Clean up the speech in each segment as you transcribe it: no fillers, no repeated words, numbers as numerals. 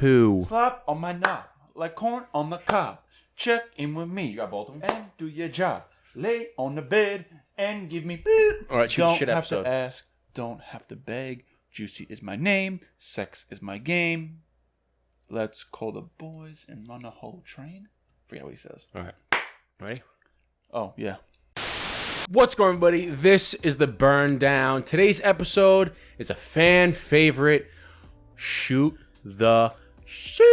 poo. Slop on my knob, like corn on the cob. Check in with me. You got both of them? And do your job. Lay on the bed and give me beep. All right, shoot the shit Don't have episode. to ask, don't have to beg. Juicy is my name, sex is my game. Let's call the boys and run a whole train. Forget what he says. All right. Ready? Oh, yeah. What's going on, everybody? This is the Burn Down. Today's episode is a fan favorite. Shoot the shit.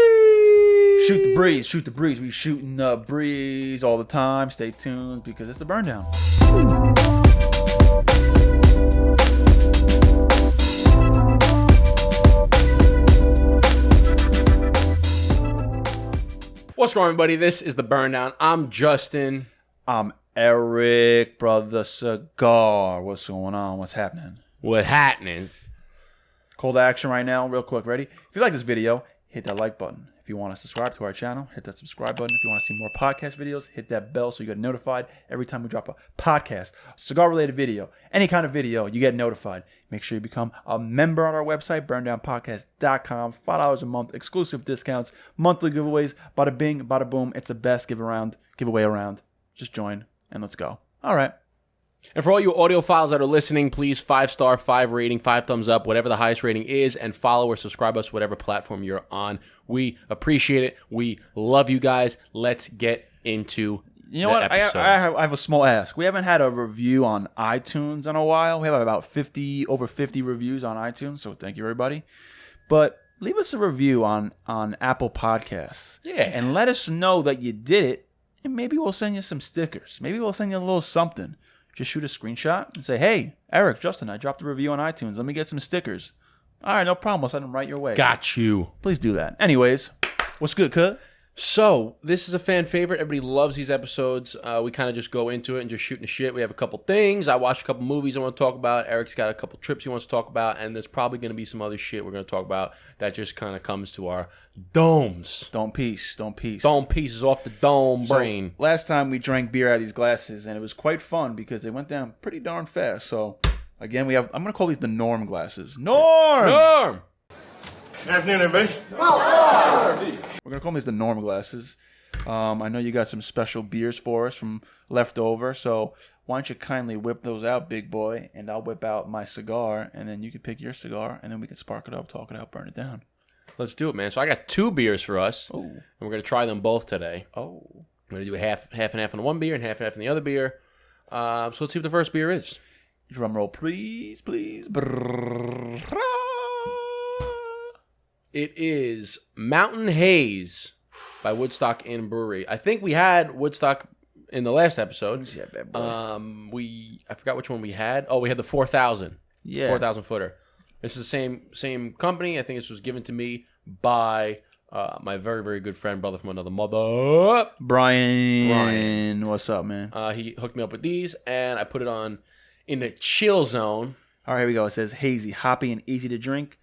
Shoot the breeze, shoot the breeze. We shooting the breeze all the time. Stay tuned because it's the Burn Down. What's going on, everybody? This is the Burn Down. I'm Justin. I'm Eric, brother Cigar. What's going on? What's happening? What happening? Call to action right now, real quick. Ready? If you like this video, hit that like button. If you want to subscribe to our channel, hit that subscribe button. If you want to see more podcast videos, hit that bell so you get notified every time we drop a podcast, cigar-related video, any kind of video, you get notified. Make sure you become a member on our website, burndownpodcast.com. $5 a month, exclusive discounts, monthly giveaways, bada bing, bada boom. It's the best giveaway around. Just join and let's go. All right. And for all you audiophiles that are listening, please 5-star, 5 rating, 5 thumbs up, whatever the highest rating is, and follow or subscribe us, whatever platform you're on. We appreciate it. We love you guys. Let's get into You know what? I have a small ask. We haven't had a review on iTunes in a while. We have about over 50 reviews on iTunes, so thank you, everybody. But leave us a review on Apple Podcasts. Yeah. And let us know that you did it, and maybe we'll send you some stickers. Maybe we'll send you a little something. Just shoot a screenshot and say, hey, Eric, Justin, I dropped a review on iTunes. Let me get some stickers. All right, no problem. I'll send them right your way. Got you. Please do that. Anyways, what's good, cut? So, this is a fan favorite. Everybody loves these episodes. We kind of just go into it and just shooting the shit. We have a couple things. I watched a couple movies I want to talk about. Eric's got a couple trips he wants to talk about. And there's probably going to be some other shit we're going to talk about that just kind of comes to our domes. Don't piece. Dome pieces off the dome brain. So, last time we drank beer out of these glasses, and it was quite fun because they went down pretty darn fast. So, again, I'm going to call these the Norm glasses. Norm! Good afternoon, everybody. We're going to call these the Norm glasses. I know you got some special beers for us from leftover, so why don't you kindly whip those out, big boy, and I'll whip out my cigar, and then you can pick your cigar, and then we can spark it up, talk it out, burn it down. Let's do it, man. So I got 2 beers for us, and we're going to try them both today. Oh. I'm going to do a half and half on one beer and half on the other beer. So let's see what the first beer is. Drum roll, please. It is Mountain Haze by Woodstock Inn Brewery. I think we had Woodstock in the last episode. Yeah, bad boy. I forgot which one we had. Oh, we had the 4,000. Yeah. 4,000 footer. This is the same company. I think this was given to me by my very, very good friend, brother from another mother. Brian. What's up, man? He hooked me up with these, and I put it on in the chill zone. All right, here we go. It says hazy, hoppy, and easy to drink.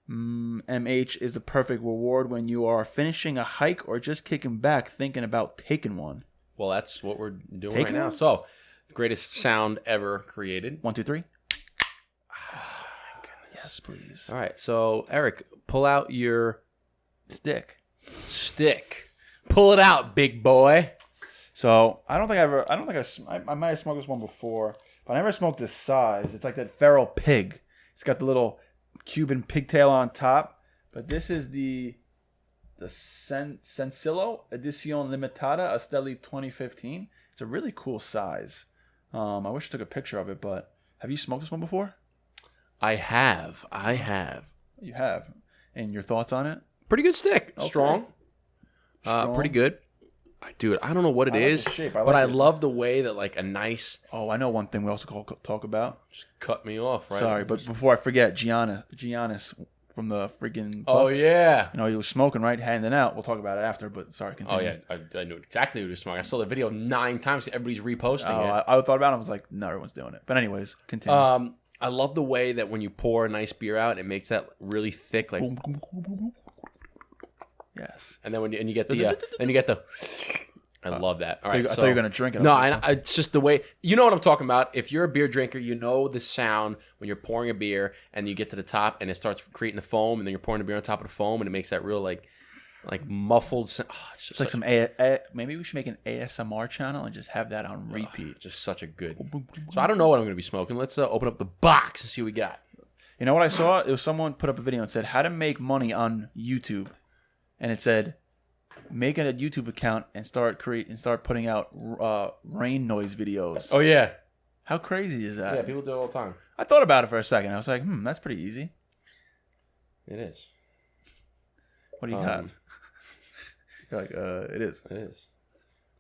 MH is a perfect reward when you are finishing a hike or just kicking back thinking about taking one. Well, that's what we're doing Taking right now. one? So, the greatest sound ever created. 1, 2, 3. Oh, my goodness. Yes, please. All right, so Eric, pull out your Stick. Pull it out, big boy. So I might have smoked this one before, but I never smoked this size. It's like that feral pig. It's got the little Cuban pigtail on top, but this is the Sencillo Edición Limitada Esteli 2015. It's a really cool size. I wish I took a picture of it, but have you smoked this one before? I have. You have. And your thoughts on it? Pretty good stick. Okay. Strong. Pretty good. Dude, I don't know what it is, the shape. but I love the way that like a nice... Oh, I know one thing we also talk about. Just cut me off, right? Sorry, but before I forget, Giannis from the freaking Bucks. Oh, yeah. You know, he was smoking, right? Handing out. We'll talk about it after, but sorry, continue. Oh, yeah. I knew exactly what he was smoking. I saw the video 9 times. Everybody's reposting it. I thought about it. I was like, no, everyone's doing it. But anyways, continue. I love the way that when you pour a nice beer out, it makes that really thick, like... Yes. And then you get the... I love that. All right, I thought you were going to drink it. No, it's just the way... You know what I'm talking about. If you're a beer drinker, you know the sound when you're pouring a beer and you get to the top and it starts creating the foam and then you're pouring the beer on top of the foam and it makes that real, like... like muffled. It's like some maybe we should make an ASMR channel and just have that on repeat. Just such a good. So I don't know what I'm going to be smoking. Let's open up the box and see what we got. You know what I saw? It was someone put up a video and said how to make money on YouTube, and it said make a YouTube account and start putting out rain noise videos. Oh yeah, how crazy is that? Yeah, people do it all the time. I thought about it for a second. I was like, that's pretty easy. It is. What do you got? You're like, it is. It is.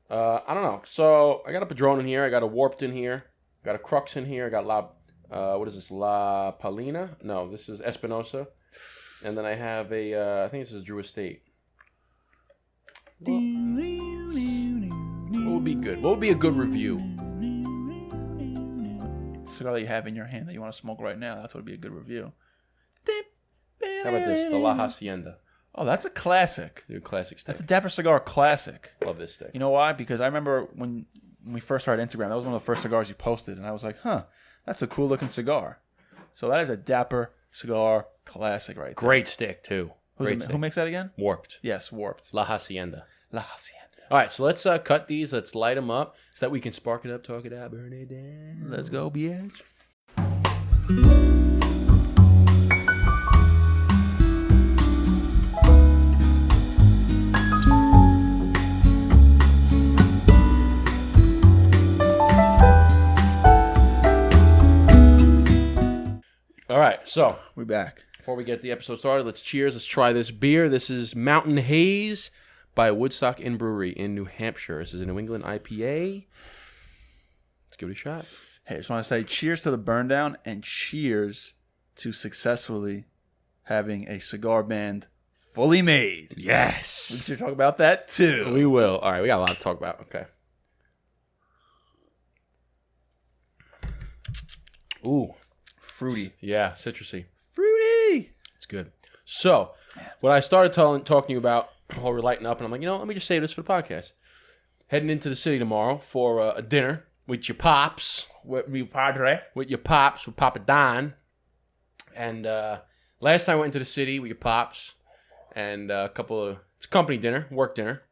I don't know. So I got a Padron in here. I got a Warped in here. I got a Crux in here. I got what is this? La Palina? No, this is Espinosa. And then I have I think this is Drew Estate. What would be good? What would be a good review? The cigar that you have in your hand that you want to smoke right now, that's what would be a good review. How about this? The La Hacienda. Oh, that's a classic. Dude, classic stick. That's a Dapper Cigar classic. Love this stick. You know why? Because I remember when we first started Instagram, that was one of the first cigars you posted, and I was like, that's a cool looking cigar. So that is a Dapper Cigar classic right there. Great stick, too. Who makes that again? Warped. Yes, Warped. La Hacienda. La Hacienda. All right, so let's cut these. Let's light them up so that we can spark it up, talk it out, burn it down. Let's go, bitch. All right, so we're back. Before we get the episode started, let's cheers. Let's try this beer. This is Mountain Haze by Woodstock Inn Brewery in New Hampshire. This is a New England IPA. Let's give it a shot. Hey, I just want to say cheers to the burn down and cheers to successfully having a cigar band fully made. Yes. We should talk about that too. We will. All right, we got a lot to talk about. Okay. Ooh. Fruity. Yeah, citrusy. Fruity. It's good. So, what I started talking to you about while we're lighting up, and I'm like, let me just say this for the podcast. Heading into the city tomorrow for a dinner with your pops. With me, padre. With your pops, with Papa Don. And last time I went into the city with your pops, and it's a company dinner, work dinner.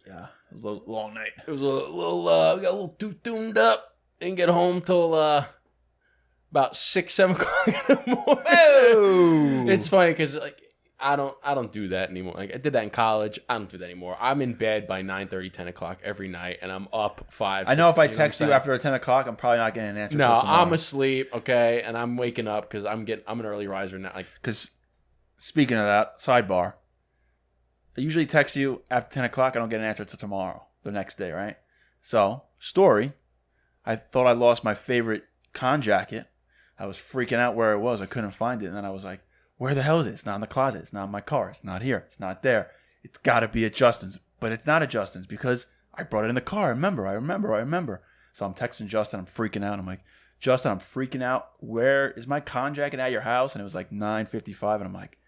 Yeah, a little long night. It was a little, got a little too tuned up. Didn't get home till about 6, 7 o'clock in the morning. Oh. It's funny because I don't do that anymore. Like I did that in college. I don't do that anymore. I'm in bed by 9:30, 10 o'clock every night, and I'm up 5. I know if I text you after 10 o'clock, I'm probably not getting an answer. No, I'm asleep. Okay, and I'm waking up because I'm an early riser now. Because speaking of that, sidebar. I usually text you after 10 o'clock. I don't get an answer until tomorrow, the next day, right? So story. I thought I lost my favorite con jacket. I was freaking out where it was. I couldn't find it. And then I was like, where the hell is it? It's not in the closet. It's not in my car. It's not here. It's not there. It's got to be at Justin's. But it's not at Justin's because I brought it in the car. I remember. So I'm texting Justin. I'm freaking out. I'm like, Justin, I'm freaking out. Where is my con jacket at your house? And it was like 9:55. And I'm like,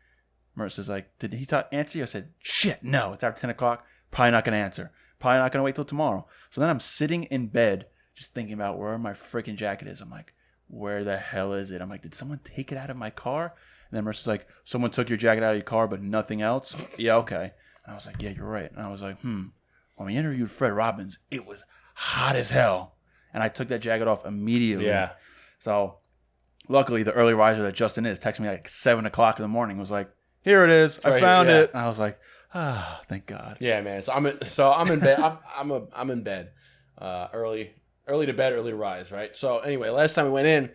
Marissa's like, did he answer you? I said, shit, no. It's after 10 o'clock. Probably not going to answer. Probably not going to wait till tomorrow. So then I'm sitting in bed just thinking about where my freaking jacket is. I'm like, where the hell is it? I'm like, did someone take it out of my car? And then Marissa's like, someone took your jacket out of your car, but nothing else? Yeah, okay. And I was like, yeah, you're right. And I was like, when we interviewed Fred Robbins, it was hot as hell. And I took that jacket off immediately. Yeah. So luckily, the early riser that Justin is texted me like 7 o'clock in the morning, was like, here it is. I found it. And I was like, thank God. Yeah, man. So I'm in bed. I'm in bed. Early to bed, early to rise, right? So anyway, last time we went in,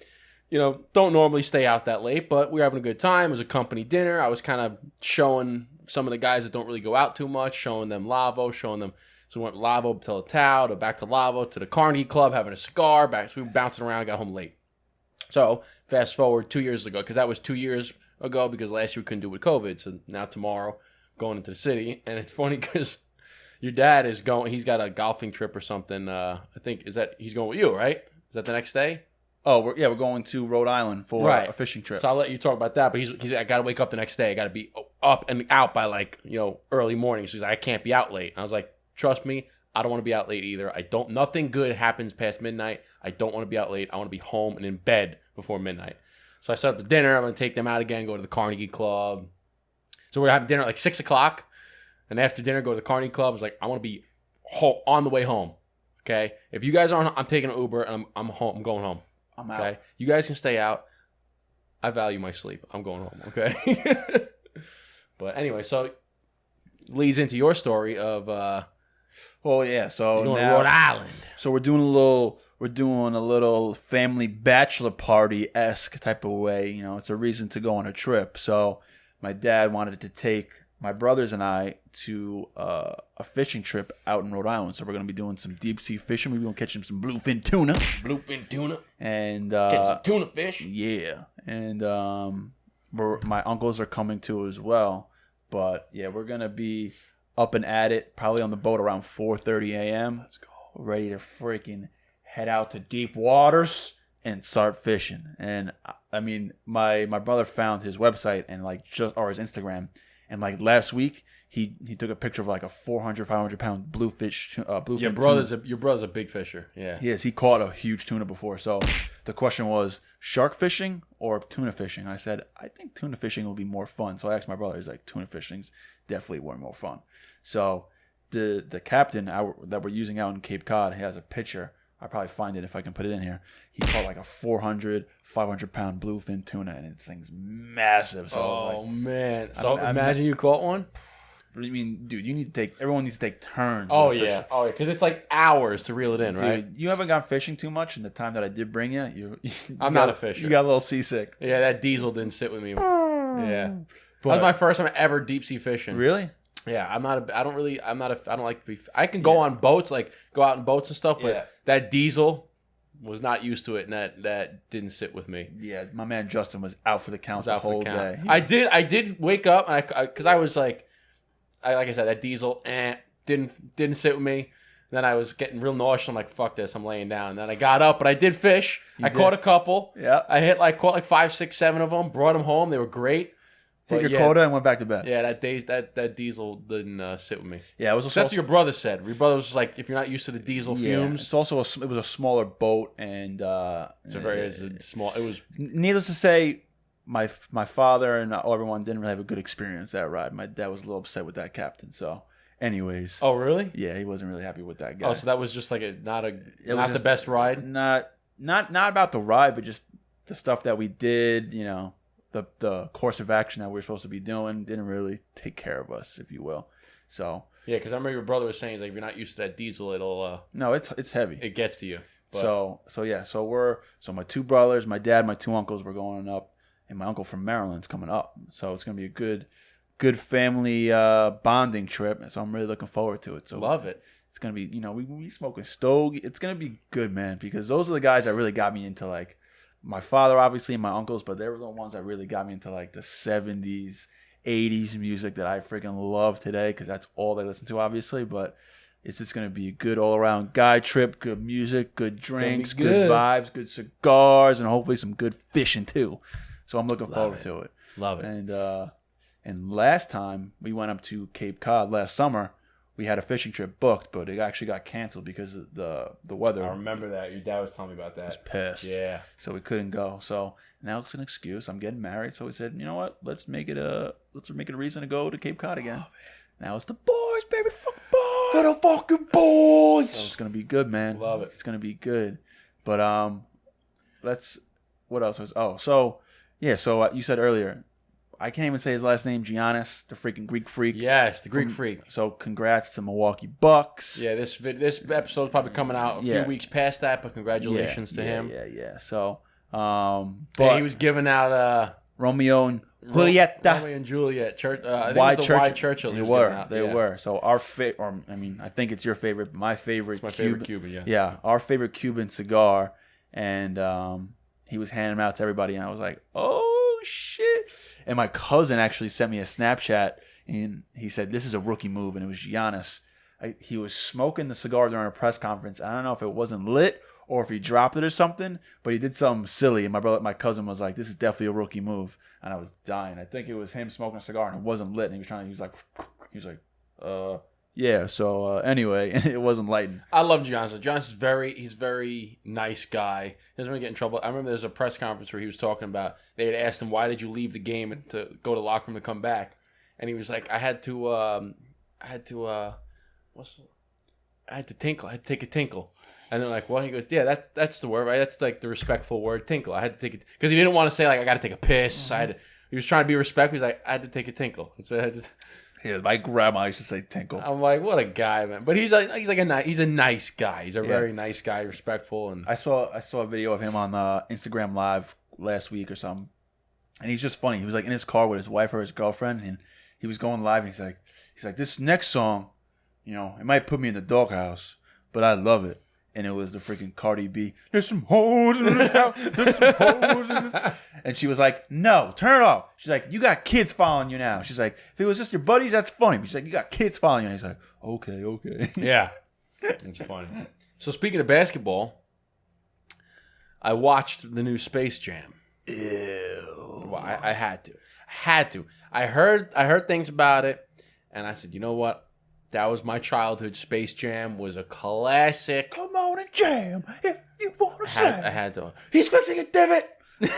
don't normally stay out that late, but we were having a good time. It was a company dinner. I was kind of showing some of the guys that don't really go out too much, showing them Lavo, so we went Lavo to Tao, back to Lavo, to the Carnegie Club, having a cigar, back. So we were bouncing around, got home late. So fast forward 2 years ago, because that was 2 years ago, because last year we couldn't do it with COVID. So now tomorrow, going into the city, and it's funny because your dad is going. He's got a golfing trip or something. I think he's going with you, right? Is that the next day? Oh, we're going to Rhode Island for a fishing trip. So I'll let you talk about that. But he's I got to wake up the next day. I got to be up and out by early morning. So he's like, I can't be out late. And I was like, trust me, I don't want to be out late either. Nothing good happens past midnight. I don't want to be out late. I want to be home and in bed before midnight. So I set up the dinner. I'm going to take them out again, go to the Carnegie Club. So we're having dinner at like 6 o'clock. and after dinner go to the Carney Club. I was like, I want to be on the way home. Okay, if you guys aren't, I'm taking an Uber and I'm home. I'm going home. I'm out. Okay, you guys can stay out. I value my sleep. I'm going home. Okay. But anyway, so leads into your story of Well, yeah. So going now, to Rhode Island. So we're doing a little family bachelor party-esque type of way. You know, it's a reason to go on a trip. So my dad wanted to take my brothers and I to a fishing trip out in Rhode Island. So we're going to be doing some deep sea fishing. We're going to catch some bluefin tuna. Bluefin tuna. And Catch some tuna fish. Yeah. And my uncles are coming too as well. But yeah, we're going to be up and at it, probably on the boat around 4:30 a.m. Let's go. Ready to freaking head out to deep waters and start fishing. And I mean, my brother found his website and or his Instagram, and like last week he took a picture of like a 400-500 pound bluefin. Your brother's a big fisher. Yeah. Yes, he caught a huge tuna before. So the question was shark fishing or tuna fishing. I said I think tuna fishing will be more fun. So I asked my brother. He's like, tuna fishing's definitely way more fun. So the captain that we're using out in Cape Cod, he has a picture. I'll probably find it if I can put it in here. He caught like a 400-500 pound bluefin tuna, and it thing's massive. So I was like, man! So imagine you caught one. What do you mean, dude? Everyone needs to take turns. Oh yeah, because it's like hours to reel it in, dude, right? You haven't gone fishing too much, and the time that I did bring you I'm not a fisher. You got a little seasick. Yeah, that diesel didn't sit with me. Yeah, that was my first time ever deep sea fishing. Really? Yeah, I don't like to be. I can go on boats, like go out in boats and stuff, but that diesel was not used to it, and that didn't sit with me. Yeah, my man Justin was out for the count the whole day. I did wake up, and because I was like I said, that diesel didn't sit with me. Then I was getting real nauseous. I'm like, fuck this, I'm laying down. And then I got up, but I did fish. Caught a couple. Yeah, I caught like 5, 6, 7 of them. Brought them home. They were great. Hit your quota and went back to bed. Yeah, that diesel didn't sit with me. Yeah, it was. That's what your brother said. Your brother was just like, if you're not used to the diesel fumes. It's also it was a smaller boat, and small. It was. Needless to say, my father and everyone didn't really have a good experience that ride. My dad was a little upset with that captain. So, anyways. Oh really? Yeah, he wasn't really happy with that guy. Oh, so that was just like not the best ride. Not about the ride, but just the stuff that we did. You know. The course of action that we were supposed to be doing didn't really take care of us, if you will. So yeah, because I remember your brother was saying, like, if you're not used to that diesel, it'll no, it's heavy. It gets to you. But... So my 2 brothers, my dad, my 2 uncles were going up, and my uncle from Maryland's coming up. So it's gonna be a good family bonding trip. So I'm really looking forward to it. So love it. It's gonna be we smoking stogie. It's gonna be good, man, because those are the guys that really got me into like. My father, obviously, and my uncles, but they were the ones that really got me into like the 70s, 80s music that I freaking love today, because that's all they listen to, obviously. But it's just going to be a good all-around guy trip, good music, good drinks, good vibes, good cigars, and hopefully some good fishing too. So I'm looking forward to it. Love it. And last time we went up to Cape Cod last summer, we had a fishing trip booked, but it actually got canceled because of the weather. I remember that. Your dad was telling me about that. I was pissed. Yeah. So we couldn't go. So now it's an excuse. I'm getting married, so we said, you know what? Let's make it a reason to go to Cape Cod again. Now it's the boys, baby, the fucking boys. For the fucking boys. So it's gonna be good, man. Love it. It's gonna be good. But what else was? So you said earlier. I can't even say his last name, Giannis, the freaking Greek freak. Yes, the Greek freak. So congrats to Milwaukee Bucks. Yeah, this episode's probably coming out a few weeks past that, but congratulations to him. Yeah. So, but he was giving out Romeo and Juliet. Romeo and Juliet. I think it was the Y Churchill. They were. So our favorite, I think it's your favorite, but my favorite. It's my favorite Cuban, yeah. Yeah, our favorite Cuban cigar, and he was handing them out to everybody, and I was like, oh shit. And my cousin actually sent me a Snapchat, and he said, this is a rookie move, and it was Giannis. He was smoking the cigar during a press conference. I don't know if it wasn't lit or if he dropped it or something, but he did something silly, and my cousin was like, this is definitely a rookie move, and I was dying. I think it was him smoking a cigar, and it wasn't lit, and he was like, yeah, so anyway, it wasn't lighting. I love Johnson. Johnson's he's very nice guy. He doesn't really get in trouble. I remember there's a press conference where he was talking about, they had asked him, why did you leave the game to go to the locker room to come back? And he was like, I had to I had to I had to tinkle. I had to take a tinkle. And they're like, well, he goes, yeah, that's the word, right? That's like the respectful word, tinkle. I had to take it because he didn't want to say like I got to take a piss. He was trying to be respectful. He's like, I had to take a tinkle. That's what I had to. Yeah, my grandma used to say tinkle. I'm like, what a guy, man. But he's a nice guy. He's a very nice guy, respectful. And I saw a video of him on Instagram Live last week or something, and he's just funny. He was like in his car with his wife or his girlfriend, and he was going live. And he's like, this next song, you know, it might put me in the doghouse, but I love it. And it was the freaking Cardi B. There's some hoes in this house. There's some hoes in this. And she was like, no, turn it off. She's like, you got kids following you now. She's like, if it was just your buddies, that's funny. But she's like, you got kids following you. And he's like, okay. Yeah. It's funny. So speaking of basketball, I watched the new Space Jam. Ew. Well, I had to. I heard things about it, and I said, you know what? That was my childhood. Space Jam was a classic. Come on and jam if you want to say. I had to. He's fixing a divot. What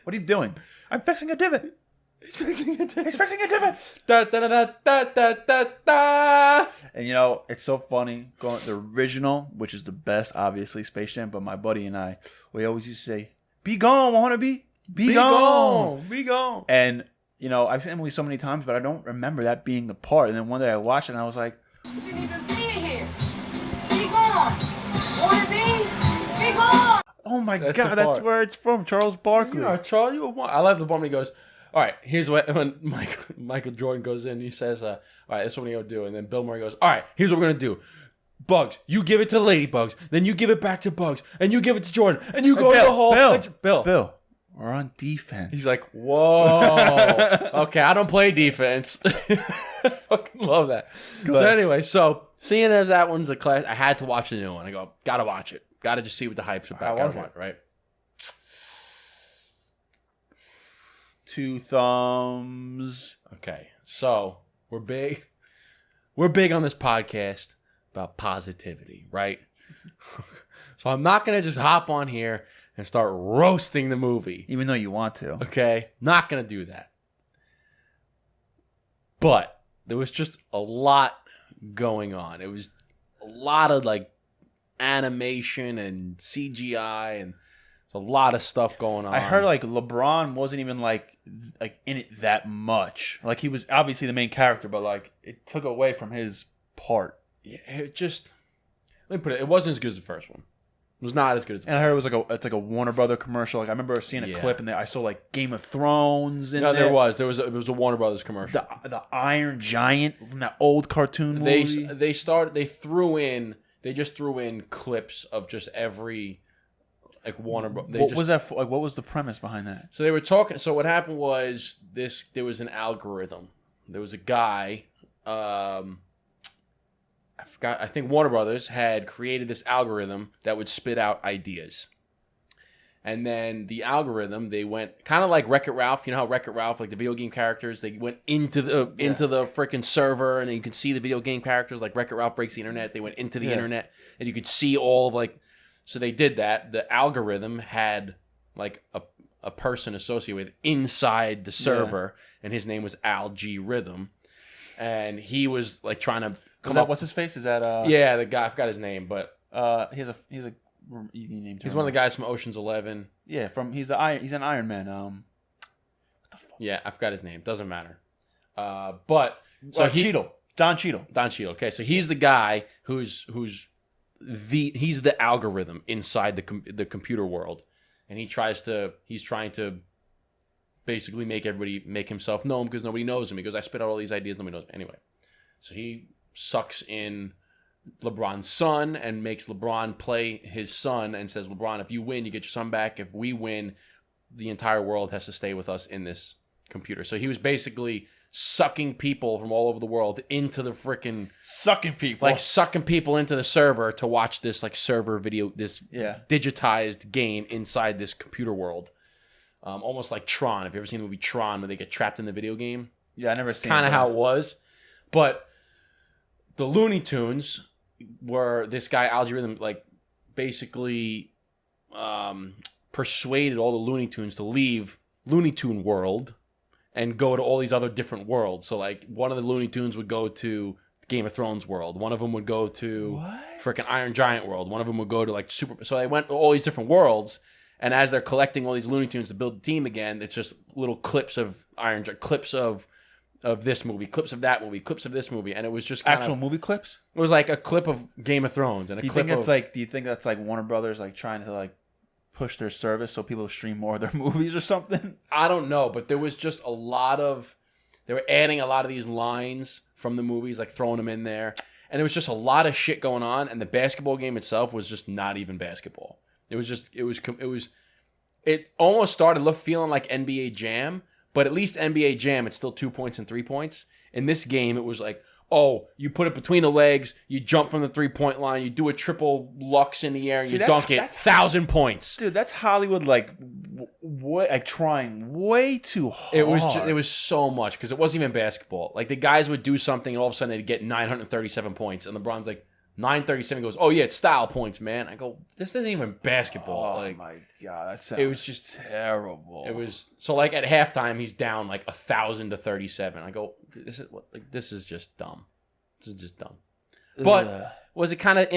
are you doing? I'm fixing a divot. He's fixing a divot. He's fixing a divot. Da, da, da, da, da, da, da. And you know, it's so funny. Going the original, which is the best, obviously, Space Jam. But my buddy and I, we always used to say, "Be gone, wannabe. Be gone. Be gone." And you know, I've seen the movie so many times, but I don't remember that being the part. And then one day I watched it, and I was like, You didn't even be here. Be gone. Wanna be gone. "Oh my That's the god, that's part. where it's from." Charles Barkley. Yeah, Charlie, you were one. I love the one when he goes, all right, here's what, when Michael Jordan goes in, he says, all right, that's what we're going to do. And then Bill Murray goes, all right, here's what we're going to do. Bugs, you give it to Ladybugs, then you give it back to Bugs, and you give it to Jordan, and you go to the hole. Bill. We're on defense. He's like, whoa. Okay, I don't play defense. I fucking love that. So anyway, seeing as that one's a class, I had to watch the new one. I go, gotta watch it. Gotta just see what the hype's about. Gotta watch it, right? 2 thumbs. Okay, so we're big on this podcast about positivity, right? So I'm not gonna just hop on here and start roasting the movie, Even though you want to. okay? Not gonna do that. But there was just a lot going on. It was a lot of like animation and CGI, and there's a lot of stuff going on. I heard like LeBron wasn't even like in it that much. Like he was obviously the main character, but like it took away from his part. Yeah, it just, let me put it, it wasn't as good as the first one. It was not as good as the And I heard it was like a Warner Brother commercial. Like I remember seeing a clip and I saw like Game of Thrones in No, there. there was a Warner Brothers commercial. The Iron Giant from that old cartoon movie. They just threw in clips of just every like Warner Brothers. What was that for? Like what was the premise behind that? So they were talking. So what happened was there was an algorithm. There was a guy. I forgot. I think Warner Brothers had created this algorithm that would spit out ideas. And then the algorithm, they went kind of like Wreck-It Ralph. You know how Wreck-It Ralph, like the video game characters, they went into the freaking server, and then you could see the video game characters. Like Wreck-It Ralph breaks the internet. They went into the internet, and you could see all of like. So they did that. The algorithm had like a person associated with it inside the server, and his name was Al G Rhythm, and he was like trying to come up. What's his face? Is that Yeah, the guy. I forgot his name, but he's a easy name. He's one of the guys from Ocean's 11. Yeah, he's an Iron Man. What the fuck? Yeah, I forgot his name. Doesn't matter. But so Don Cheadle. Don Cheadle. Okay, so he's the guy he's the algorithm inside the computer world, and he's trying to basically make himself known because nobody knows him. Because I spit out all these ideas, nobody knows me. Anyway, so he sucks in LeBron's son and makes LeBron play his son and says, LeBron, if you win, you get your son back. If we win, the entire world has to stay with us in this computer. So he was basically sucking people from all over the world into the freaking... Sucking people into the server to watch this like server video, this digitized game inside this computer world. Almost like Tron. Have you ever seen the movie Tron where they get trapped in the video game? Yeah, I never seen it. Kind of how it was. But the Looney Tunes were this guy, Algorithm, like basically persuaded all the Looney Tunes to leave Looney Tune world and go to all these other different worlds. So like one of the Looney Tunes would go to Game of Thrones world. One of them would go to freaking Iron Giant world. One of them would go to like Super. So they went to all these different worlds. And as they're collecting all these Looney Tunes to build the team again, it's just little clips of clips of this movie, clips of that movie, clips of this movie, and it was just actual movie clips. It was like a clip of Game of Thrones and a clip of. Do you think that's like Warner Brothers like trying to like push their service so people stream more of their movies or something? I don't know, but there was just a lot of. They were adding a lot of these lines from the movies, like throwing them in there, and it was just a lot of shit going on. And the basketball game itself was just not even basketball. It almost started feeling like NBA Jam, but at least NBA Jam, it's still 2 points and 3 points. In this game, it was like, oh, you put it between the legs, you jump from the 3-point line, you do a triple lux in the air, and you dunk it, 1,000 points. Dude, that's Hollywood trying way too hard. It was so much because it wasn't even basketball. Like the guys would do something, and all of a sudden they'd get 937 points, and LeBron's like, 937 goes, oh yeah, it's style points, man. I go, this isn't even basketball. Oh my god, that sounds just terrible. It was so like at halftime he's down like 1,000 to 37. I go, this is just dumb. This is just dumb. But was it kind of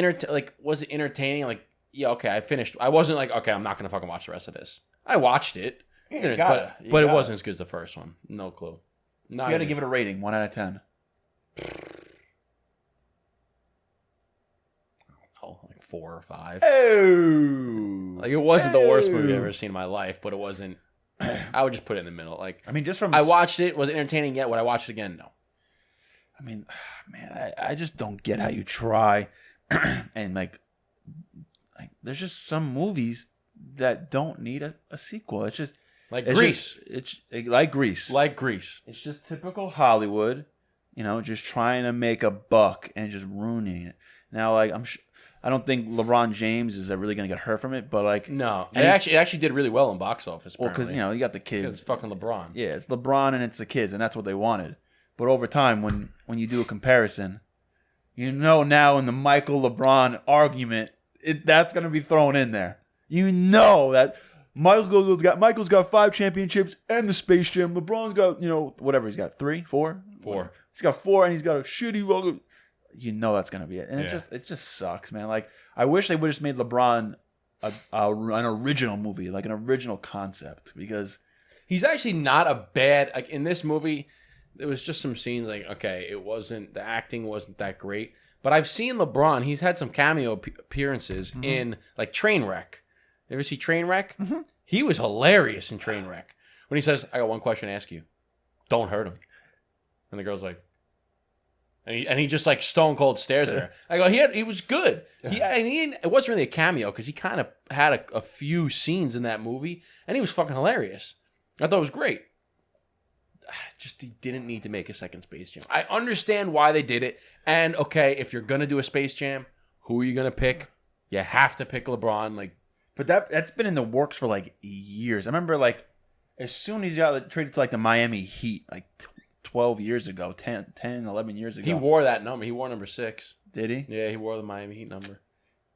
was it entertaining? Like, yeah, okay, I finished. I wasn't like, okay, I'm not gonna fucking watch the rest of this. I watched it, but it wasn't as good as the first one. No clue. You got to give it a rating, 1 out of 10. Like 4 or 5. Oh, like it wasn't the worst movie I've ever seen in my life, but it wasn't. I would just put it in the middle. Like, I mean, just from I watched it. Was it entertaining yet? Would I watch it again? No. I mean, man, I just don't get how you try, and like there's just some movies that don't need a sequel. It's just like Grease. It's like Grease. Like Grease. It's just typical Hollywood, just trying to make a buck and just ruining it. Now, like I don't think LeBron James is really going to get hurt from it, but like no, it actually did really well in box office. Well, because you got the kids. It's fucking LeBron. Yeah, it's LeBron and it's the kids, and that's what they wanted. But over time, when you do a comparison, now in the Michael LeBron argument, that's going to be thrown in there. You know that Michael's got 5 championships and the Space Jam. LeBron's got whatever he's got 3, 4. He's got 4 and he's got a shitty. That's gonna be it, and it just sucks, man. Like I wish they would have just made LeBron an original movie, like an original concept, because he's actually not a bad. Like in this movie, there was just some scenes like the acting wasn't that great, but I've seen LeBron. He's had some cameo appearances in like Trainwreck. You ever see Trainwreck? Mm-hmm. He was hilarious in Trainwreck when he says, "I got one question to ask you. Don't hurt him," and the girl's like. And he just like stone cold stares at her. I go, he was good. It wasn't really a cameo because he kind of had a few scenes in that movie, and he was fucking hilarious. I thought it was great. Just he didn't need to make a second Space Jam. I understand why they did it, and okay, if you're gonna do a Space Jam, who are you gonna pick? You have to pick LeBron. Like, but that's been in the works for like years. I remember like as soon as he got traded to like the Miami Heat, like 12 years ago, 10, 11 years ago. He wore that number. He wore number 6. Did he? Yeah, he wore the Miami Heat number.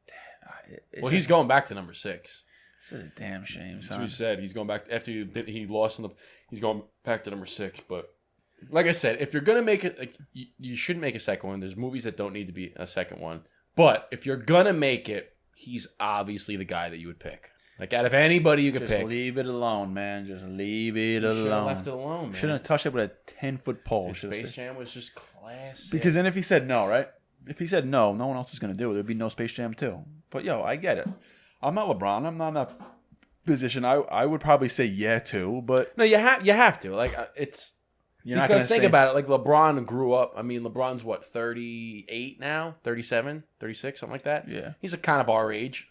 Damn, he's going back to number 6. It's a damn shame, That's son. what he said. He's going back after he lost he's going back to number 6. But like I said, if you're gonna make it, like you shouldn't make a second one. There's movies that don't need to be a second one. But if you're gonna make it, he's obviously the guy that you would pick. Like out of anybody you could pick. Just leave it alone, man. Just leave it alone. Should have left it alone, man. Shouldn't have touched it with a 10-foot pole. Space Jam was just classic. Because then if he said no, right? If he said no, no one else is going to do it. There'd be no Space Jam 2. But I get it. I'm not LeBron. I'm not in that position. I would probably say yeah too, but no, you have to. Like it's you're not going to think about it. Like LeBron grew up. I mean, LeBron's what 38 now, 37, 36, something like that. Yeah, he's a kind of our age.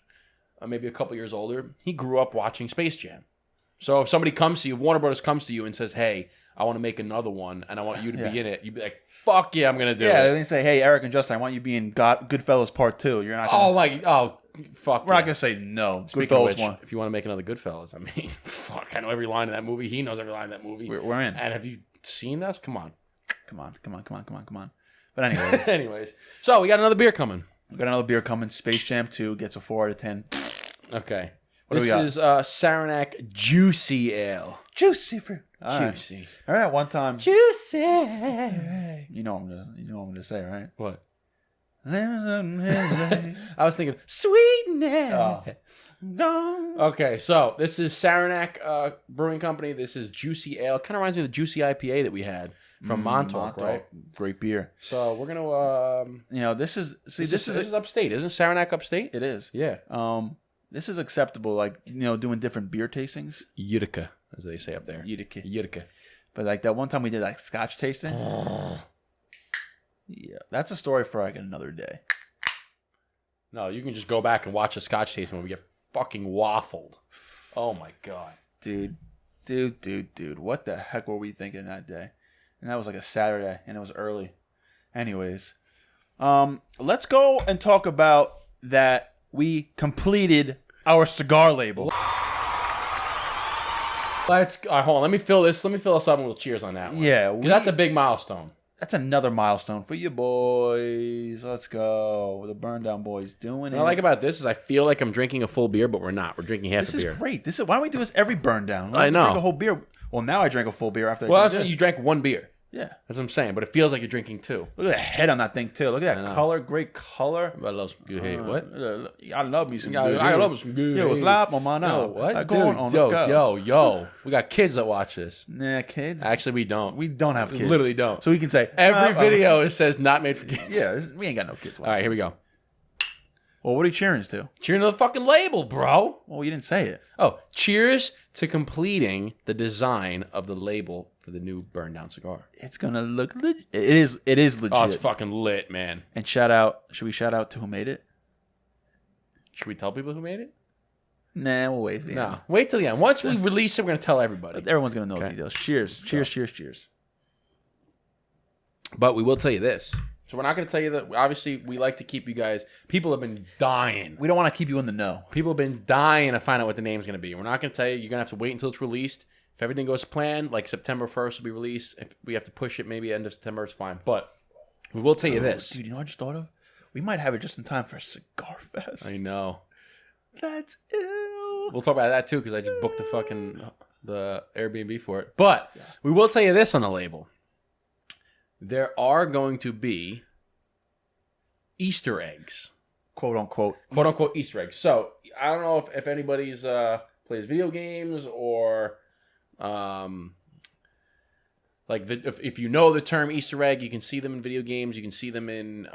Maybe a couple years older. He grew up watching Space Jam. So if somebody comes to you, Warner Brothers comes to you and says, hey, I want to make another one and I want you to be in it, you'd be like, fuck yeah, I'm going to do it. Yeah, they say, hey, Eric and Justin, I want you to be in Goodfellas Part 2. You're not going fuck We're not going to say no. Speaking of which, if you want to make another Goodfellas, I mean, fuck, I know every line of that movie. He knows every line of that movie. We're in. And have you seen this? Come on. But anyways. So we got another beer coming. We got another bear coming. Space Jam 2 gets a 4 out of 10. Okay. What do we got? This is Saranac Juicy Ale. Juicy fruit. All right. Juicy. All right, one time. Juicy. You know what I'm gonna say, right? What? Oh. I was thinking sweetness. Okay, so this is Saranac Brewing Company. This is Juicy Ale. Kind of reminds me of the Juicy IPA that we had from Montauk, right? Great beer. So we're gonna, this is this is upstate, isn't Saranac upstate? it is. Yeah. This is acceptable, like doing different beer tastings. Utica, as they say up there. Utica. But like that one time we did like Scotch tasting. Yeah, that's a story for like another day. No, you can just go back and watch a Scotch tasting when we get fucking waffled. Oh my god, dude, what the heck were we thinking that day? And that was like a Saturday, and it was early. Anyways, let's go and talk about that. We completed our cigar label. Hold on. Let me fill this up and we'll cheers on that one. Yeah, because that's a big milestone. That's another milestone for you boys. Let's go. The Burn Down boys doing it. What I like about this is I feel like I'm drinking a full beer, but we're not. We're drinking half a beer. This is great. Why don't we do this every Burn Down? I know. Drink a whole beer. Well, now I drank a full beer after. Well, that's when you drank one beer. Yeah, that's what I'm saying. But it feels like you're drinking two. Look at the head on that thing too. Look at that color, great color. I love some good hate. What? I love me some good. I love some good. Yo, it's live on my now. What? Dude, yo. We got kids that watch this. Nah, kids. Actually, we don't. We don't have kids. We literally don't. So we can say every video it says not made for kids. Yeah, we ain't got no kids. All right, here we go. Well, what are you cheering to? Cheering to the fucking label, bro. Well, you didn't say it. Oh, cheers to completing the design of the label for the new Burn Down cigar. It's gonna look legit. It is legit. Oh, it's fucking lit, man. And should we shout out to who made it? Should we tell people who made it? Nah, we'll wait till the end. Wait till the end. Once we release it, we're gonna tell everybody. Everyone's gonna know details. Cheers. Cheers. But we will tell you this. So we're not going to tell you that. Obviously, we like to keep you guys. People have been dying. We don't want to keep you in the know. People have been dying to find out what the name's going to be. We're not going to tell you. You're going to have to wait until it's released. If everything goes to plan, like September 1st will be released. If we have to push it, maybe end of September, it's fine. But we will tell you this. Dude, you know what I just thought of? We might have it just in time for Cigar Fest. I know. That's ill. We'll talk about that too because I just booked the Airbnb for it. But we will tell you this on the label. There are going to be Easter eggs. Quote unquote Easter eggs. So, I don't know if anybody's plays video games or if you know the term Easter egg, you can see them in video games. You can see them in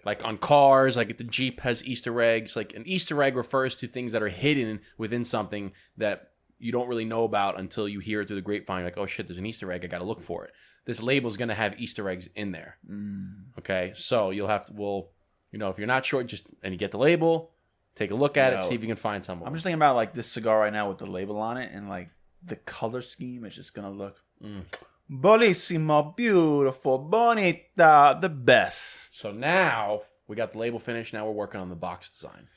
like on cars. Like the Jeep has Easter eggs. Like an Easter egg refers to things that are hidden within something that you don't really know about until you hear it through the grapevine. Like, oh shit, there's an Easter egg. I got to look for it. This label is going to have Easter eggs in there. Okay, so you'll have to. If you're not sure, and you get the label, take a look at it, see if you can find some. I'm just thinking about like this cigar right now with the label on it, and like the color scheme is just gonna look bellissimo, beautiful, bonita, the best. So now we got the label finished. Now we're working on the box design.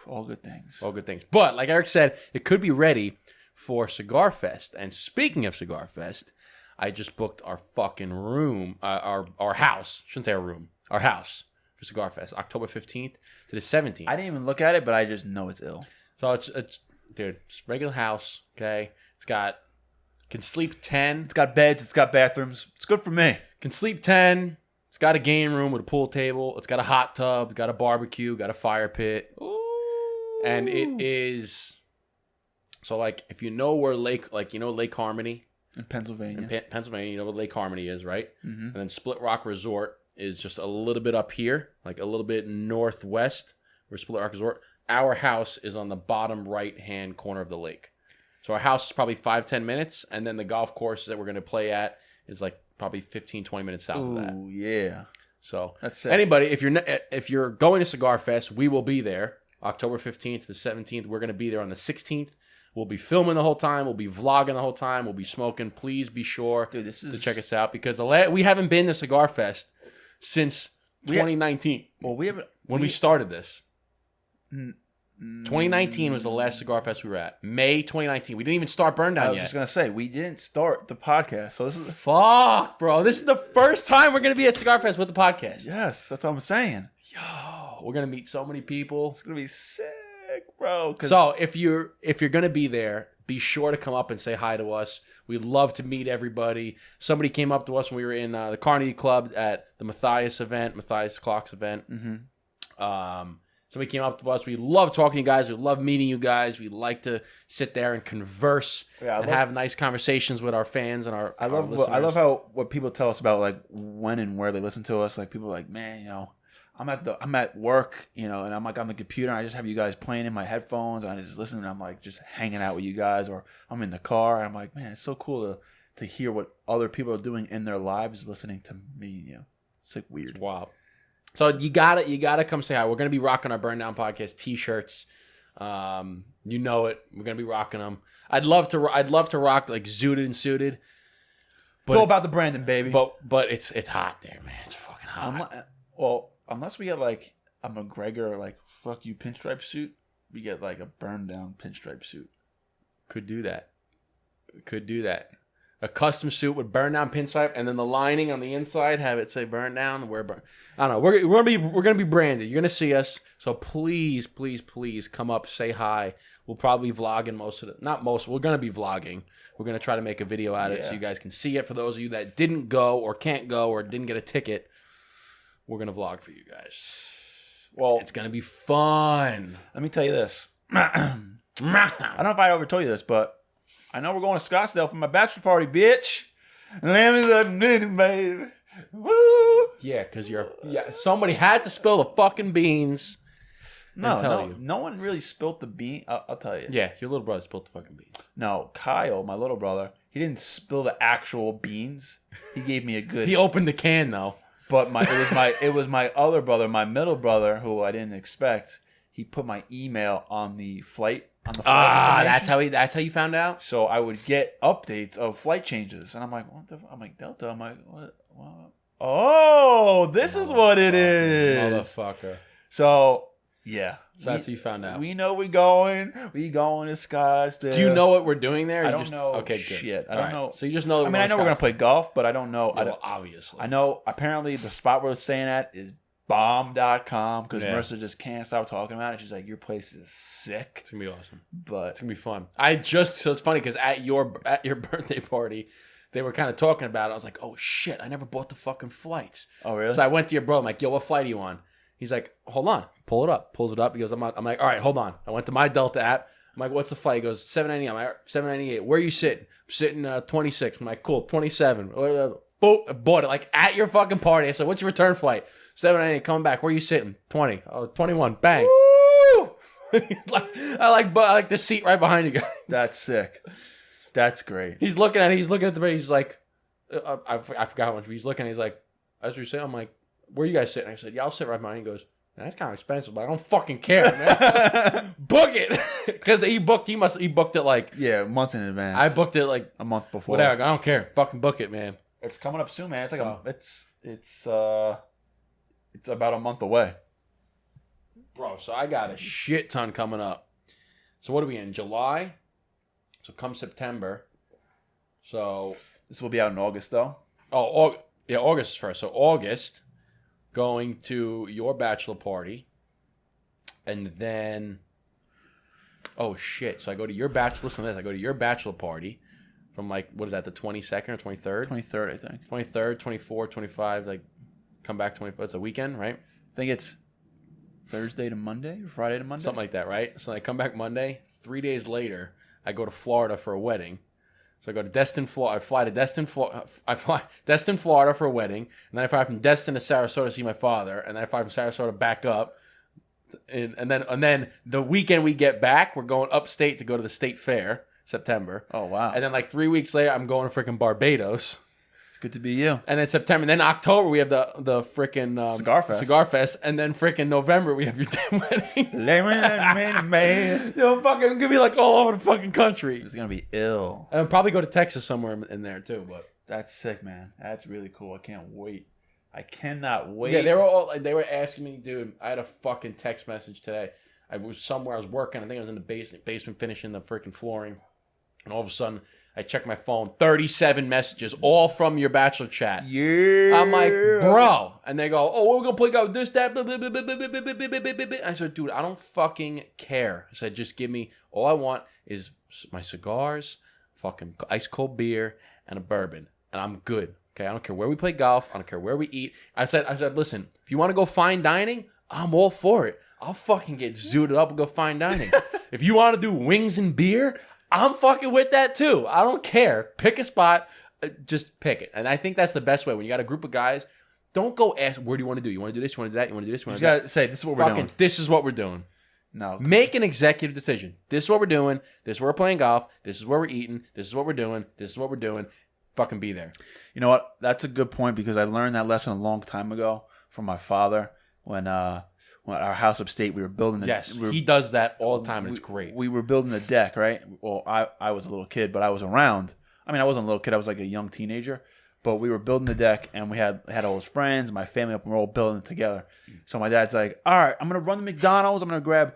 All good things. All good things. But like Eric said, it could be ready for Cigar Fest. And speaking of Cigar Fest, I just booked our fucking room, our house. Shouldn't say our room. Our house for Cigar Fest, October 15th to the 17th. I didn't even look at it, but I just know it's ill. So it's dude, it's a regular house. Okay, can sleep 10. It's got beds. It's got bathrooms. It's good for me. Can sleep 10. It's got a game room with a pool table. It's got a hot tub. Got a barbecue. Got a fire pit. Ooh. And it is. So like, if you know where Lake Harmony. In Pennsylvania. Pennsylvania, you know what Lake Harmony is, right? Mm-hmm. And then Split Rock Resort is just a little bit up here, like a little bit northwest, where Split Rock Resort. Our house is on the bottom right-hand corner of the lake. So our house is probably 5-10 minutes, and then the golf course that we're going to play at is like probably 15-20 minutes south of that. Oh, yeah. So that's sick. Anybody, if you're going to Cigar Fest, we will be there October 15th to 17th. We're going to be there on the 16th. We'll be filming the whole time. We'll be vlogging the whole time. We'll be smoking. Please be sure to check us out because we haven't been to Cigar Fest since 2019. When we started this. 2019 was the last Cigar Fest we were at. May 2019. We didn't even start Burn Down yet. I was just going to say, we didn't start the podcast. So this is... Fuck, bro. This is the first time we're going to be at Cigar Fest with the podcast. Yes, that's what I'm saying. Yo, we're going to meet so many people. It's going to be sick, bro. So if you're going to be there, be sure to come up and say hi to us. We'd love to meet everybody. Somebody came up to us when we were in the Carnegie Club at the Matthias Clocks event. Somebody came up to us. We love talking to you guys. We love meeting you guys. We like to sit there and converse and have nice conversations with our fans and our listeners. I love how what people tell us about like when and where they listen to us. Like people are like, man, I'm at work, and I'm like on the computer and I just have you guys playing in my headphones and I just listen and I'm like just hanging out with you guys, or I'm in the car and I'm like, man, it's so cool to hear what other people are doing in their lives listening to me. It's like weird. Wow. So you gotta come say hi. We're gonna be rocking our Burn Down Podcast t-shirts. You know it. We're gonna be rocking them. I'd love to rock like zooted and suited. It's all about the branding, baby. But it's hot there, man. It's fucking hot. Unless we get like a McGregor like fuck you pinstripe suit, we get like a burn down pinstripe suit. Could do that. A custom suit with burn down pinstripe, and then the lining on the inside have it say burn down. I don't know. We're gonna be branded. You're gonna see us. So please come up, say hi. We'll probably be vlogging most of it. Not most. We're gonna be vlogging. We're gonna try to make a video out of it so you guys can see it. For those of you that didn't go or can't go or didn't get a ticket, we're gonna vlog for you guys. Well, it's gonna be fun. Let me tell you this. I don't know if I ever told you this, but I know we're going to Scottsdale for my bachelor party, bitch. Let me love you, baby. Woo! Yeah, because somebody had to spill the fucking beans. No one really spilt the bean. I'll tell you. Yeah, your little brother spilled the fucking beans. No, Kyle, my little brother, he didn't spill the actual beans. He gave me a good. He opened the can though. But it was my other brother, my middle brother, who I didn't expect. He put my email on the flight. That's how you found out. So I would get updates of flight changes, and I'm like, what the? I'm like Delta. I'm like, what? Oh, this is what it is, motherfucker. So yeah, so that's how you found out. We know we going to Scottsdale. Do you know what we're doing there? I don't know. Okay, good. Shit, I don't know. So you just know. I mean, I know we're gonna play golf, but I don't know. Yeah, obviously, I know. Apparently, the spot we're staying at is bomb.com because Marissa just can't stop talking about it. She's like, your place is sick. It's gonna be awesome. But it's gonna be fun. So it's funny because at your birthday party, they were kind of talking about it. I was like, oh shit, I never bought the fucking flights. Oh really? So I went to your bro. I'm like, yo, what flight are you on? He's like, hold on, pull it up. Pulls it up. He goes, I'm like, all right, hold on. I went to my Delta app. I'm like, what's the flight? He goes, 798. I'm like, 798. Where are you sitting? I'm sitting 26. I'm like, cool, 27. Boom, I bought it like at your fucking party. I said, what's your return flight? 798, coming back. Where are you sitting? 20. Oh, 21. Bang. Woo! I like the seat right behind you guys. That's sick. That's great. He's looking at it. He's looking at the bed. He's like, I forgot how much. He's looking. He's like, as you're saying, I'm like, where are you guys sitting? I said, yeah, I'll sit right behind. He goes, that's kind of expensive, but I don't fucking care, man. Book it, because he booked it like months in advance. I booked it like a month before. Whatever. I don't care. Fucking book it, man. It's coming up soon, man. It's like it's about a month away. Bro, so I got a shit ton coming up. So what are we in? July? So come September. So this will be out in August, though. Oh, yeah, August is first. So August, going to your bachelor party. And then, oh shit. So I go to your bachelor, listen to this. I go to your bachelor party from like, what is that, the 22nd or 23rd? 23rd, I think. 23rd, 24th, 25, like, come back 24th. It's a weekend, right? I think it's Thursday to Monday or Friday to Monday. Something like that, right? So I come back Monday. 3 days later, I go to Florida for a wedding. So I go to Destin, Florida. I fly to Destin, Florida for a wedding. And then I fly from Destin to Sarasota to see my father. And then I fly from Sarasota back up. And then the weekend we get back, we're going upstate to go to the state fair, September. Oh, wow. And then like 3 weeks later, I'm going to freaking Barbados. Good to be you. And then September, and then October we have the freaking Cigar Fest, and then freaking November we have your damn wedding. Man, fucking gonna be like all over the fucking country. It's gonna be ill. And I'll probably go to Texas somewhere in there too. But that's sick, man. That's really cool. I can't wait. I cannot wait. Yeah, they were asking me, dude. I had a fucking text message today. I was somewhere. I was working. I think I was in the basement finishing the freaking flooring, and all of a sudden I check my phone, 37 messages, all from your Bachelor chat. Yeah. I'm like, bro. And they go, oh, we're going to play golf, this, that, blah, blah, blah, blah, blah, blah, blah, blah, blah, blah. I said, dude, I don't fucking care. I said, just give me, all I want is my cigars, fucking ice cold beer, and a bourbon. And I'm good. Okay, I don't care where we play golf. I don't care where we eat. I said, listen, if you want to go fine dining, I'm all for it. I'll fucking get zooted up and go fine dining. If you want to do wings and beer, I'm fucking with that too. I don't care. Pick a spot. Just pick it. And I think that's the best way. When you got a group of guys, don't go ask, where do you want to do? You want to do this? You want to do that? You want to do this? You You want just to do that? gotta say, this is what we're doing. This is what we're doing. No. Make an executive decision. This is what we're doing. This is where we're playing golf. This is where we're eating. This is what we're doing. This is what we're doing. Fucking be there. You know what? That's a good point because I learned that lesson a long time ago from my father when our house upstate, we were building the Yes, he does that all the time, and it's great. We were building the deck, right? Well, I was a little kid, but I was around. I mean, I wasn't a little kid. I was like a young teenager. But we were building the deck, and we had all his friends, my family up, and we're all building it together. So my dad's like, all right, I'm going to run to McDonald's. I'm going to grab,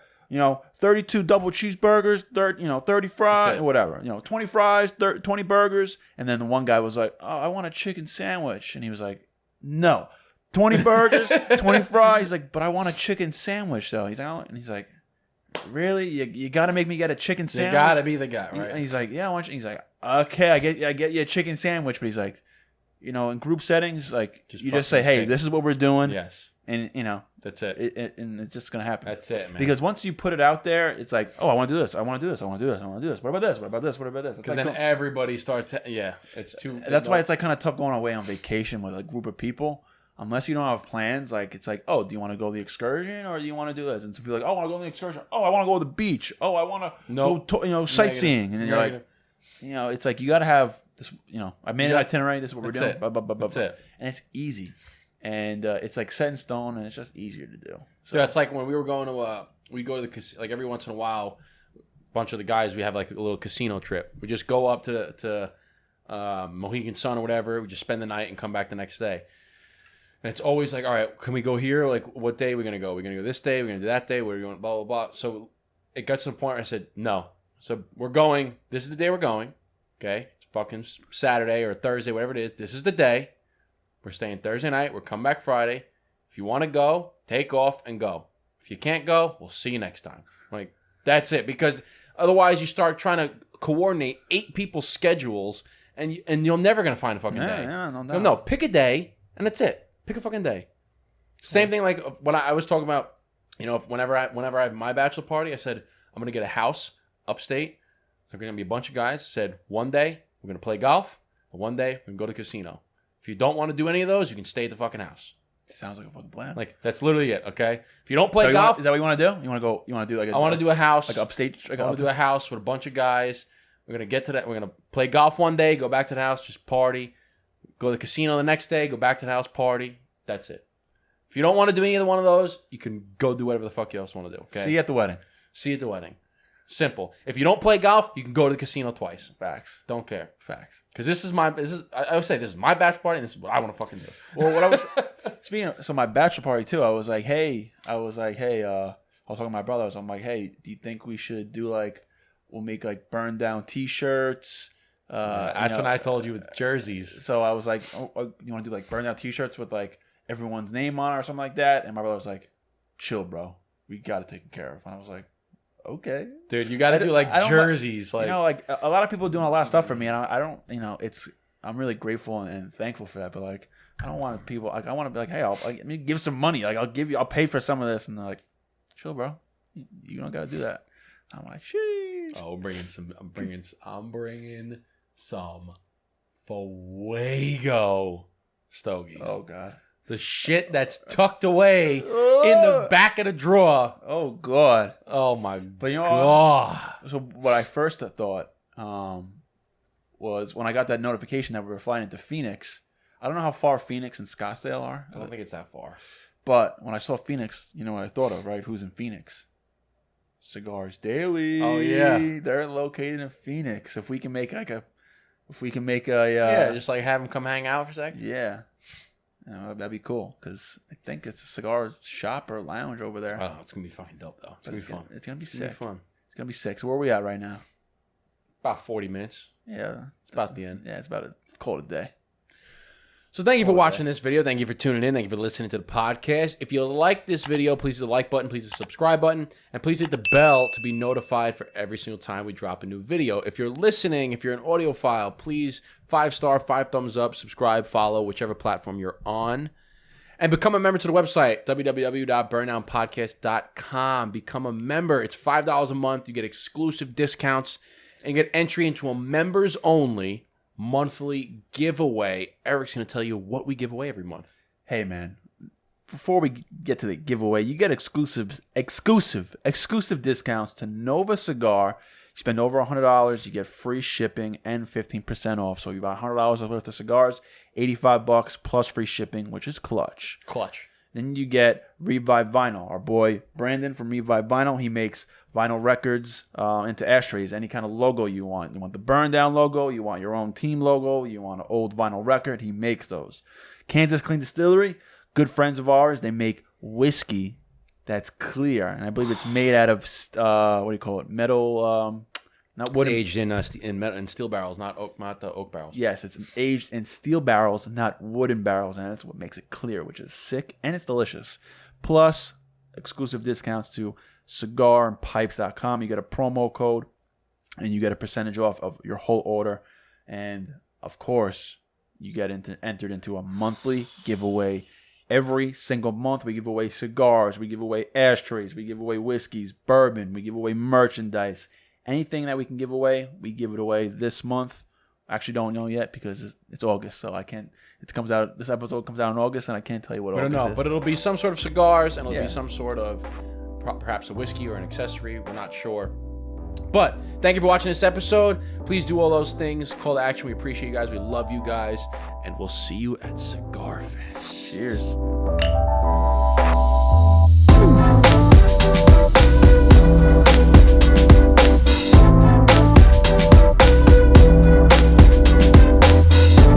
32 double cheeseburgers, 30 fries, whatever. 20 fries, 20 burgers. And then the one guy was like, oh, I want a chicken sandwich. And he was like, no. 20 burgers, 20 fries. He's like, but I want a chicken sandwich, though. He's like, oh. And he's like, really? You got to make me get a chicken sandwich? You got to be the guy, right? And he's like, yeah, I want you. He's like, okay, I get you a chicken sandwich. But he's like, in group settings, like, you just say, hey, this is what we're doing. Yes. And, that's it. and it's just going to happen. That's it, man. Because once you put it out there, it's like, oh, I want to do this. I want to do this. I want to do this. I want to do this. What about this? What about this? What about this? Because then everybody starts, it's too. That's why it's like kind of tough going away on vacation with a group of people. Unless you don't have plans, like, it's like, oh, do you want to go the excursion or do you want to do this? And to be like, oh, I want to go on the excursion. Oh, I want to go to the beach. Oh, I want to go sightseeing. And then you're like, it's like you got to have this, I made an itinerary. This is what we're doing. That's it. And it's easy. And it's like set in stone, and it's just easier to do. So that's like when we were going to, we go to the casino, like every once in a while, a bunch of the guys, we have like a little casino trip. We just go up to Mohegan Sun or whatever. We just spend the night and come back the next day. And it's always like, all right, can we go here? Like, what day are we going to go? We're going to go this day. We're going to do that day. We're going blah, blah, blah. So it got to the point where I said, no. So we're going. This is the day we're going. Okay? It's fucking Saturday or Thursday, whatever it is. This is the day. We're staying Thursday night. We're coming back Friday. If you want to go, take off and go. If you can't go, we'll see you next time. Like, that's it. Because otherwise you start trying to coordinate 8 people's schedules and you're never going to find a fucking day. Yeah, No, pick a day and that's it. Pick a fucking day. Same thing like when I was talking about, whenever I have my bachelor party, I said, I'm going to get a house upstate. There's going to be a bunch of guys. I said, one day we're going to play golf. And one day we can go to the casino. If you don't want to do any of those, you can stay at the fucking house. Sounds like a fucking plan. Like, that's literally it, okay? If you don't play golf... is that what you want to do? You want to do like I want to do a house. Like upstate? I want to do a house with a bunch of guys. We're going to get to that. We're going to play golf one day, go back to the house, just party. Go to the casino the next day, go back to the house, party. That's it. If you don't want to do either one of those, you can go do whatever the fuck you else want to do, okay? See you at the wedding. See you at the wedding. Simple. If you don't play golf, you can go to the casino twice. Facts. Don't care. Facts. Because I always say this is my bachelor party, and this is what I want to fucking do. Well, what I was my bachelor party too. I was like, hey, I was talking to my brother. I'm like, hey, do you think we should do we'll make burn down T-shirts? That's when I told you with jerseys. So I was like, oh, you want to do burn down T-shirts with everyone's name on it or something like that? And my brother was like, chill, bro. We got it taken care of. And I was like, okay, dude, you got to do jerseys. A lot of people are doing a lot of stuff for me, and I don't, I'm really grateful and thankful for that. But I don't want people. I want to be like, hey, I'll give some money. I'll pay for some of this, and they're like, chill, bro. You don't got to do that. I'm like, sheesh. Oh, I'm bringing some Fuego stogies. Oh God. The shit that's tucked away in the back of the drawer. Oh God. Oh my God. So what I first thought was when I got that notification that we were flying into Phoenix. I don't know how far Phoenix and Scottsdale are. I don't think it's that far. But when I saw Phoenix, you know what I thought of, right? Who's in Phoenix? Cigars Daily. Oh yeah. They're located in Phoenix. If we can make just have them come hang out for a second. Yeah. That'd be cool because I think it's a cigar shop or lounge over there. Oh, it's gonna be fucking dope though. It's gonna be fun. It's gonna be sick. It's gonna be fun. It's gonna be sick. So where are we at right now? About 40 minutes. Yeah. It's about the end. Yeah, it's about a call it a day. So thank you for watching this video. Thank you for tuning in. Thank you for listening to the podcast. If you like this video, please hit the like button. Please hit the subscribe button. And please hit the bell to be notified for every single time we drop a new video. If you're listening, if you're an audiophile, please 5-star, 5 thumbs up, subscribe, follow, whichever platform you're on. And become a member to the website, www.burndownpodcast.com. Become a member. It's $5 a month. You get exclusive discounts and get entry into a members-only monthly giveaway. Eric's going to tell you what we give away every month. Hey, man. Before we get to the giveaway, you get exclusive discounts to Nova Cigar. You spend over $100, you get free shipping and 15% off. So you buy $100 worth of cigars, $85 plus free shipping, which is clutch. Then you get Revive Vinyl. Our boy Brandon from Revive Vinyl, he makes vinyl records into ashtrays, any kind of logo you want. You want the Burn Down logo, you want your own team logo, you want an old vinyl record, he makes those. Kansas Clean Distillery, good friends of ours, they make whiskey that's clear, and I believe it's made out of metal, not wood. It's aged in steel barrels, not the oak barrels. Yes, it's aged in steel barrels, not wooden barrels, and that's what makes it clear, which is sick, and it's delicious. Plus, exclusive discounts to cigarandpipes.com. You get a promo code, and you get a percentage off of your whole order, and of course, you get entered into a monthly giveaway. Every single month, we give away cigars, we give away ashtrays, we give away whiskeys, bourbon, we give away merchandise. Anything that we can give away, we give it away this month. I actually don't know yet because it's August, so I can't. This episode comes out in August, and I can't tell you what August is. But it'll be some sort of cigars, and it'll be some sort of perhaps a whiskey or an accessory. We're not sure. But thank you for watching this episode. Please do all those things. Call to action. We appreciate you guys. We love you guys. And we'll see you at Cigar Fest. Cheers.